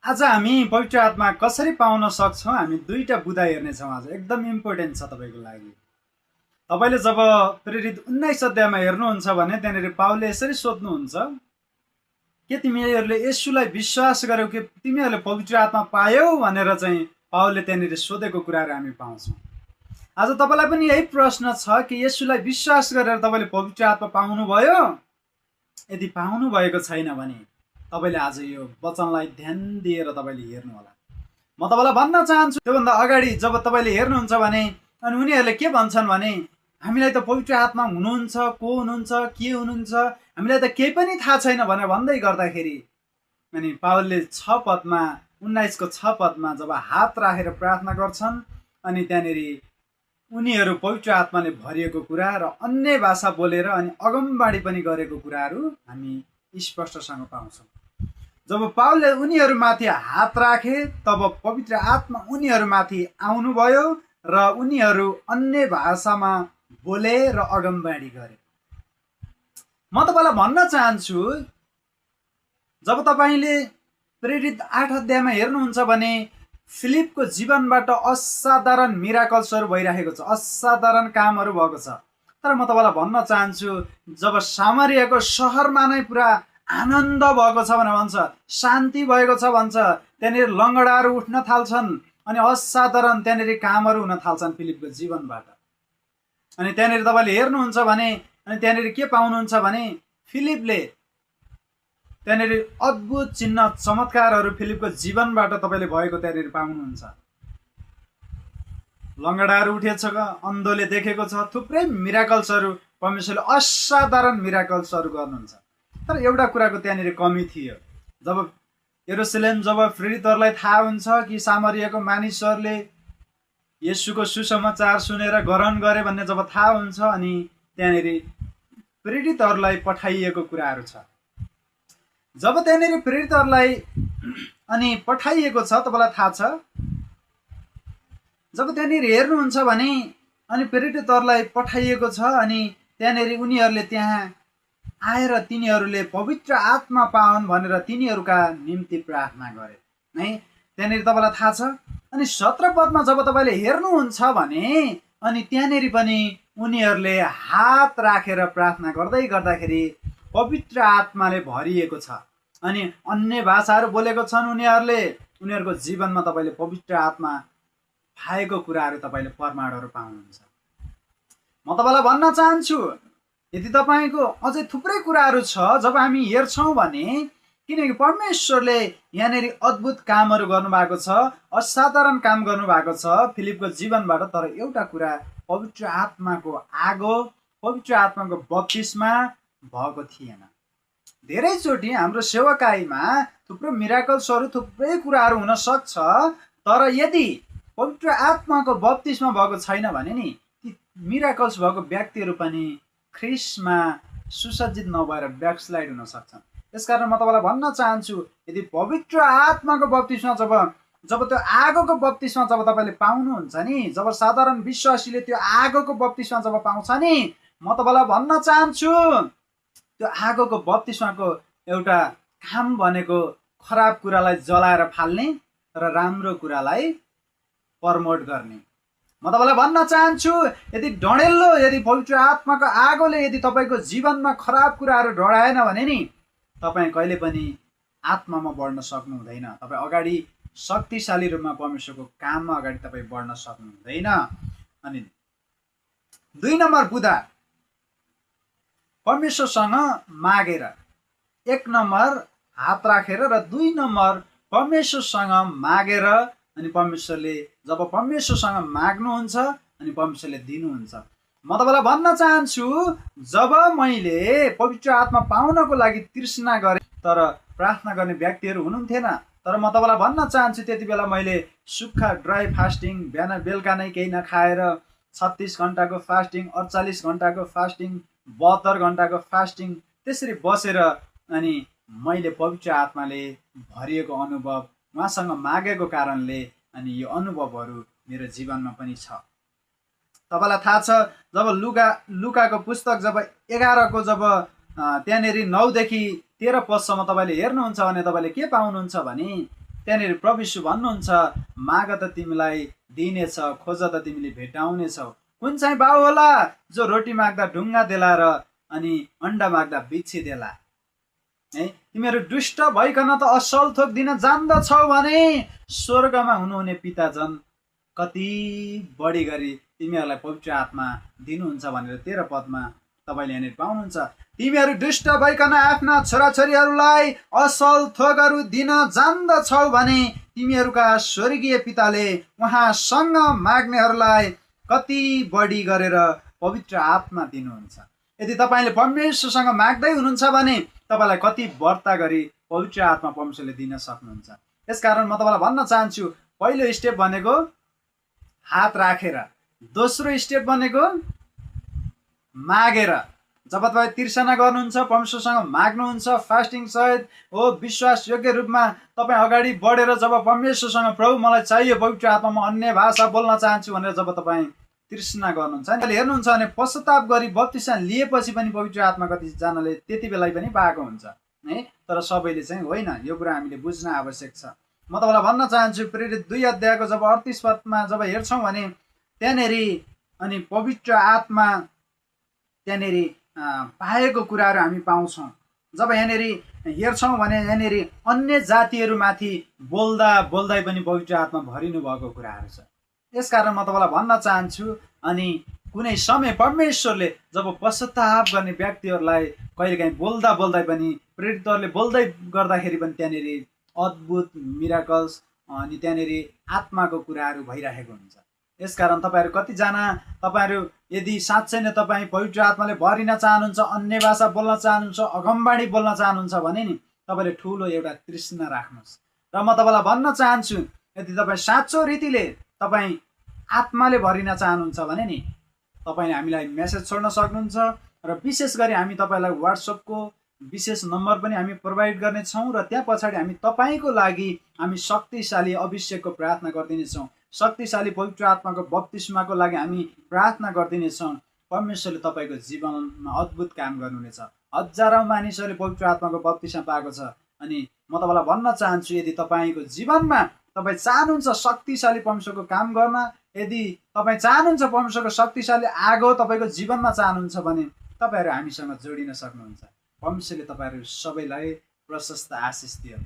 आज हामी पवित्र आत्मा कसरी पाउन सक्छौँ हामी दुईटा बुँदा हेर्नेछौँ। आज एकदम इम्पोर्टेन्ट छ तपाईँको लागि। तपाईँले जब प्रेरित 19 अध्यायमा हेर्नुहुन्छ भने त्यहाँनिर पावलले यसरी सोध्नुहुन्छ, के तिमीहरूले येशूलाई विश्वास गर्यौ कि तिमीहरूले पवित्र आत्मा पायौ भनेर चाहिँ पावलले त्यहाँनिर सोधेको कुराहरू हामी पाउँछौँ। आज तपाईँलाई पनि यही प्रश्न छ कि येशूलाई विश्वास गरेर तपाईँले पवित्र आत्मा पाउनुभयो? यदि पाउनु भएको छैन भने तपाईँले आज यो वचनलाई ध्यान दिएर तपाईँले हेर्नु होला। म तपाईँलाई भन्न चाहन्छु, त्योभन्दा अगाडि जब तपाईँले हेर्नुहुन्छ भने अनि उनीहरूले के भन्छन् भने हामीलाई त पवित्र आत्मा हुनुहुन्छ, को हुनुहुन्छ, के हुनुहुन्छ, हामीलाई त केही पनि थाहा छैन भनेर भन्दै गर्दाखेरि अनि पावलले 6 पदमा 19 को 6 पदमा जब हात राखेर प्रार्थना गर्छन् अनि त्यहाँनिर उनीहरू पवित्र आत्माले भरिएको कुरा र अन्य भाषा बोलेर अनि अगमबाणी पनि गरेको कुराहरू हामी स्पष्टसँग पाउँछौँ। जब पावलले उनीहरूमाथि हात राखे तब पवित्र आत्मा उनीहरूमाथि आउनुभयो र उनीहरू अन्य भाषामा बोले र अगमबाणी गरे। म तपाईँलाई भन्न चाहन्छु, जब तपाईँले प्रेरित 8 अध्यायमा हेर्नुहुन्छ भने फिलिपको जीवनबाट असाधारण मिराकल्सहरू भइरहेको छ, असाधारण कामहरू भएको छ। तर म तपाईँलाई भन्न चाहन्छु, जब सामरियाको सहरमा नै पुरा आनन्द भएको छ भनेर भन्छ, शान्ति भएको छ भन्छ, त्यहाँनिर लङ्गडाहरू उठ्न थाल्छन् अनि असाधारण त्यहाँनिर कामहरू हुन थाल्छन् फिलिपको जीवनबाट। अनि त्यहाँनिर तपाईँले हेर्नुहुन्छ भने अनि त्यहाँनिर के पाउनुहुन्छ भने फिलिपले त्यहाँनिर अद्भुत चिन्ह चमत्कारहरू फिलिपको जीवनबाट तपाईँले भएको त्यहाँनिर पाउनुहुन्छ। लङ्गडाहरू उठेछ, अन्धोले देखेको छ, थुप्रै मिराकल्सहरू परमेश्वरले असाधारण मिराकल्सहरू गर्नुहुन्छ। तर एउटा कुराको त्यहाँनिर कमी थियो। जब यरुशलेम जब प्रेरितहरूलाई थाहा हुन्छ कि सामरियाको मानिसहरूले येशूको सुसमाचार सुनेर ग्रहण गरे भन्ने जब थाहा हुन्छ अनि त्यहाँनिर प्रेरितहरूलाई पठाइएको कुराहरू छ। जब त्यहाँनिर प्रेरितहरूलाई अनि पठाइएको छ, तपाईँलाई थाहा छ, जब त्यहाँनिर हेर्नुहुन्छ भने अनि प्रेरितहरूलाई पठाइएको छ अनि त्यहाँनिर उनीहरूले त्यहाँ आएर तिनीहरूले पवित्र आत्मा पाउन् भनेर तिनीहरूका निम्ति प्रार्थना गरे है। त्यहाँनिर तपाईँलाई थाहा छ अनि 17 पदमा जब तपाईँले हेर्नुहुन्छ भने अनि त्यहाँनिर पनि उनीहरूले हात राखेर प्रार्थना गर्दै गर्दाखेरि पवित्र आत्माले भरिएको छ अनि अन्य भाषाहरू बोलेको छन् उनीहरूले। उनीहरूको जीवनमा तपाईँले पवित्र आत्मा पाएको कुराहरू तपाईँले प्रमाणहरू पाउनुहुन्छ। म तपाईँलाई भन्न चाहन्छु, यदि तपाईँको अझै थुप्रै कुराहरू छ जब हामी हेर्छौँ भने, किनकि परमेश्वरले यहाँनिर अद्भुत कामहरू गर्नुभएको छ, असाधारण काम गर्नुभएको छ फिलिपको जीवनबाट। तर एउटा कुरा, पवित्र आत्माको आगो, पवित्र आत्माको बप्तिस्मा भएको थिएन। धेरैचोटि हाम्रो सेवाकाईमा थुप्रो मिराकल्सहरू, थुप्रै कुराहरू हुन सक्छ, तर यदि पवित्र आत्माको बप्तिस्मा भएको छैन भने नि ती मिराकल्स भएको व्यक्तिहरू पनि ख्रिस्टमा सुसज्जित नभएर ब्याकस्लाइड हुन सक्छन्। त्यसकारण म तपाईँलाई भन्न चाहन्छु, यदि पवित्र आत्माको बप्तिस्मा जब त्यो आगोको बप्तिस्मा जब तपाईँले पाउनुहुन्छ नि, जब साधारण विश्वासीले त्यो आगोको बप्तिस्मा जब पाउँछ नि, म तपाईँलाई भन्न चाहन्छु त्यो आगोको बप्तिस्माको एउटा काम भनेको खराब कुरालाई जलाएर फाल्ने र राम्रो कुरालाई प्रमोट गर्ने। म तपाईँलाई भन्न चाहन्छु, यदि डढेल्लो यदि पवित्र आत्माको आगोले यदि तपाईँको जीवनमा खराब कुराहरू डढाएन भने नि तपाईँ कहिले पनि आत्मामा बढ्न सक्नु हुँदैन। तपाईँ अगाडि शक्तिशाली रूपमा परमेश्वरको काममा अगाडि तपाईँ बढ्न सक्नु हुँदैन। अनि 2 नम्बर बुँदा परमेश्वरसँग मागेर, 1 नम्बर हात राखेर र 2 नम्बर परमेश्वरसँग मागेर। अनि परमेश्वरले जब परमेश्वरसँग माग्नुहुन्छ अनि परमेश्वरले दिनुहुन्छ। म तपाईँलाई भन्न चाहन्छु, जब मैले पवित्र आत्मा पाउनको लागि तृष्णा गरेँ तर प्रार्थना गर्ने व्यक्तिहरू हुनुहुन्थेन। तर म तपाईँलाई भन्न चाहन्छु, त्यति बेला मैले सुक्खा ड्राई फास्टिङ, बिहान बेलुका नै केही नखाएर 36 घन्टाको फास्टिङ, 48 घन्टाको फास्टिङ, 72 घन्टाको फास्टिङ त्यसरी बसेर अनि मैले पवित्र आत्माले भरिएको अनुभव उहाँसँग मागेको कारणले अनि यो अनुभवहरू मेरो जीवनमा पनि छ। तपाईँलाई थाहा छ, जब लुकाको पुस्तक जब 11 को जब त्यहाँनिर 9 देखि 13 पदसम्म तपाईँले हेर्नुहुन्छ भने तपाईँले के पाउनुहुन्छ भने त्यहाँनिर प्रभु यीशु भन्नुहुन्छ, माग त तिमीलाई दिइनेछ, खोज त तिमीले भेटाउनेछौ। कुन चाहिँ बाउ होला जो रोटी माग्दा ढुङ्गा देला र अनि अन्डा माग्दा बिच्छी देला? है, तिमीहरू दुष्ट भइकन त असल थोक दिन जान्दछौ भने स्वर्गमा हुनुहुने पिता झन् कति बढी गरी तिमीहरूलाई पवित्र आत्मा दिनुहुन्छ भनेर 13 पदमा तपाईँले यहाँनिर पाउनुहुन्छ। तिमीहरू दुष्ट भइकन आफ्ना छोराछोरीहरूलाई असल थोकहरू दिन जान्दछौ भने तिमीहरूका स्वर्गीय पिताले उहाँसँग माग्नेहरूलाई कति बढी गरेर पवित्र आत्मा दिनुहुन्छ। यदि तपाईँले परमेश्वरसँग माग्दै हुनुहुन्छ भने तपाईँलाई कति बढ्ता गरी पवित्र आत्मा परमेश्वरले दिन सक्नुहुन्छ। यसकारण म तपाईँलाई भन्न चाहन्छु, पहिलो स्टेप भनेको हात राखेर, दोस्रो स्टेप भनेको मागेर। जब तपाईँ तिर्सना गर्नुहुन्छ, परमेश्वरसँग माग्नुहुन्छ, फास्टिङ सहित हो विश्वास योग्य रूपमा तपाईँ अगाडि बढेर जब परमेश्वरसँग प्रभु मलाई चाहियो पवित्र आत्मा, म अन्य भाषा बोल्न चाहन्छु भनेर जब तपाईँ तृष्णा गर्नुहुन्छ, अनि हेर्नुहुन्छ भने पश्चाताप गरी बप्तिस्मा लिएपछि पनि पवित्र आत्मा कतिजनाले त्यति बेला पनि पाएको हुन्छ है, तर सबैले चाहिँ होइन। यो कुरा हामीले बुझ्न आवश्यक छ। म तपाईँलाई भन्न चाहन्छु, प्रेरित 2 अध्यायको जब 38 पदमा जब हेर्छौँ भने त्यहाँनिर अनि पवित्र आत्मा त्यहाँनिर पाएको कुराहरू हामी पाउँछौँ। जब यहाँनिर हेर्छौँ भने यहाँनिर अन्य जातिहरूमाथि बोल्दा बोल्दै पनि पवित्र आत्मा भरिनु भएको कुराहरू छ। यसकारण म तपाईँलाई भन्न चाहन्छु, अनि कुनै समय परमेश्वरले जब पश्चाताप गर्ने व्यक्तिहरूलाई कहिलेकाहीँ बोल्दा बोल्दै पनि, प्रेरितहरूले बोल्दै गर्दाखेरि पनि त्यहाँनिर अद्भुत मिराकल्स अनि त्यहाँनिर आत्माको कुराहरू भइरहेको हुन्छ। यसकारण तपाईँहरू कतिजना, तपाईँहरू यदि साँच्चै नै तपाईँ पवित्र आत्माले भरिन चाहनुहुन्छ, अन्य भाषा बोल्न चाहनुहुन्छ, अगमबाणी बोल्न चाहनुहुन्छ भने नि तपाईँले ठुलो एउटा तृष्णा राख्नुहोस्। र म तपाईँलाई भन्न चाहन्छु, यदि तपाईँ साँचो रीतिले तपाईँ आत्माले भरिन चाहनुहुन्छ भने नि तपाईँले हामीलाई मेसेज छोड्न सक्नुहुन्छ, र विशेष गरी हामी तपाईँलाई व्हाट्सएपको विशेष नम्बर पनि हामी प्रोभाइड गर्नेछौँ, र त्यहाँ पछाडि हामी तपाईँको लागि हामी शक्तिशाली अभिषेकको प्रार्थना गरिदिनेछौँ, शक्तिशाली पवित्र आत्माको बप्तिस्माको लागि हामी प्रार्थना गरिदिनेछौँ। परमेश्वरले तपाईँको जीवनमा अद्भुत काम गर्नुहुनेछ। हजारौँ मानिसहरूले पवित्र आत्माको बप्तिस्मा पाएको छ। अनि म तपाईँलाई भन्न चाहन्छु, यदि तपाईँको जीवनमा तपाईँ चाहनुहुन्छ शक्तिशाली परमेश्वरको काम गर्न, यदि तपाईँ चाहनुहुन्छ परमेश्वरको शक्तिशाली आगो तपाईँको जीवनमा चाहनुहुन्छ भने तपाईँहरू हामीसँग जोडिन सक्नुहुन्छ। परमेश्वरले तपाईँहरू सबैलाई प्रशस्त आशिष दियो।